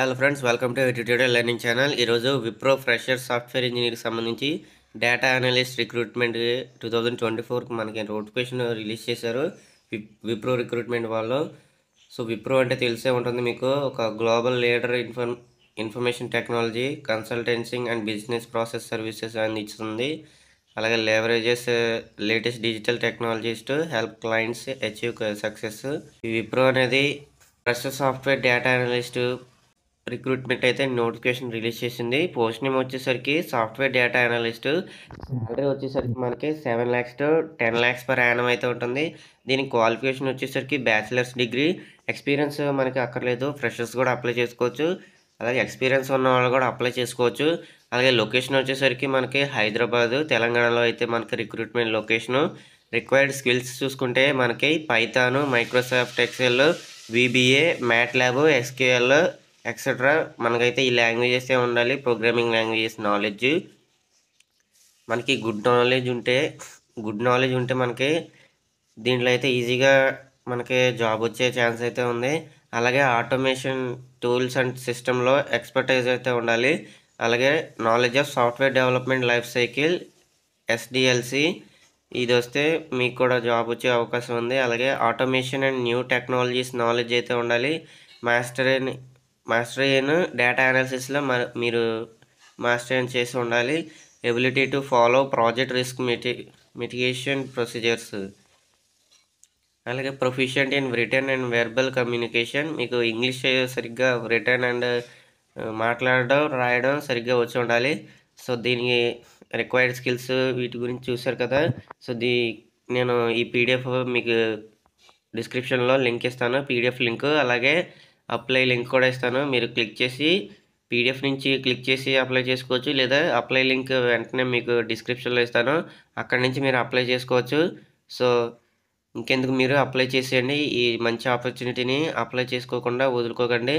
Hello friends, welcome to tutorial learning channel. ఈరోజు Wipro fresher software ఇంజనీర్కి సంబంధించి data analyst recruitment 2024కి మనకి notification release చేశారు Wipro recruitment వాళ్ళు. సో విప్రో అంటే తెలిసే ఉంటుంది మీకు, ఒక global leader information technology consulting and business process services అందిస్తుంది. అలాగే leverages latest digital technologies to help clients achieve success. ఈ విప్రో అనేది fresher software data analyst recruitment అయితే నోటిఫికేషన్ రిలీజ్ చేసింది. పోస్ట్ నేమ్ వచ్చేసరికి సాఫ్ట్వేర్ డేటా అనలిస్ట్. సాలరీ వచ్చేసరికి మనకి 7 lakhs to 10 lakhs per annum అయితే ఉంటుంది. దీనికి క్వాలిఫికేషన్ వచ్చేసరికి బ్యాచిలర్స్ డిగ్రీ. ఎక్స్పీరియన్స్ మనకి అక్కర్లేదు, ఫ్రెషర్స్ కూడా అప్లై చేసుకోవచ్చు. అలాగే ఎక్స్పీరియన్స్ ఉన్న వాళ్ళు కూడా అప్లై చేసుకోవచ్చు. అలాగే లొకేషన్ వచ్చేసరికి మనకి హైదరాబాదు, తెలంగాణలో అయితే మనకి రిక్రూట్మెంట్ లొకేషను. రిక్వైర్డ్ స్కిల్స్ చూసుకుంటే మనకి Python, Microsoft Excel, VBA, MATLAB, SQL etcetera మనకైతే ఈ లాంగ్వేజెస్ ఉండాలి. ప్రోగ్రామింగ్ లాంగ్వేజెస్ నాలెడ్జ్ మనకి గుడ్ నాలెడ్జ్ ఉంటే మనకి దీంట్లో అయితే ఈజీగా మనకి జాబ్ వచ్చే ఛాన్స్ అయితే ఉంది. అలాగే ఆటోమేషన్ టూల్స్ అండ్ సిస్టంలో ఎక్స్పర్టైజ్ అయితే ఉండాలి. అలాగే knowledge of software development life cycle SDLC ఇది వస్తే మీకు కూడా జాబ్ వచ్చే అవకాశం ఉంది. అలాగే automation and new technologies knowledge అయితే ఉండాలి. మాస్టర్ ఇన్ డేటా అనాలిసిస్లో మీరు మాస్టర్ చేసి ఉండాలి. Ability to follow project risk mitigation procedures. అలాగే proficient in written and verbal communication, మీకు ఇంగ్లీష్ సరిగ్గా రిటర్న్ అండ్ మాట్లాడడం రాయడం సరిగ్గా వచ్చి ఉండాలి. సో దీనికి రిక్వైర్డ్ స్కిల్స్ వీటి గురించి చూశారు కదా. సో నేను ఈ PDF మీకు డిస్క్రిప్షన్లో లింక్ ఇస్తాను, PDF లింక్. అలాగే అప్లై లింక్ కూడా ఇస్తాను. మీరు క్లిక్ చేసి PDF నుంచి క్లిక్ చేసి అప్లై చేసుకోవచ్చు, లేదా అప్లై లింక్ వెంటనే మీకు డిస్క్రిప్షన్లో ఇస్తాను, అక్కడి నుంచి మీరు అప్లై చేసుకోవచ్చు. సో ఇంకెందుకు, మీరు అప్లై చేసేయండి. ఈ మంచి ఆపర్చునిటీని అప్లై చేసుకోకుండా వదులుకోకండి.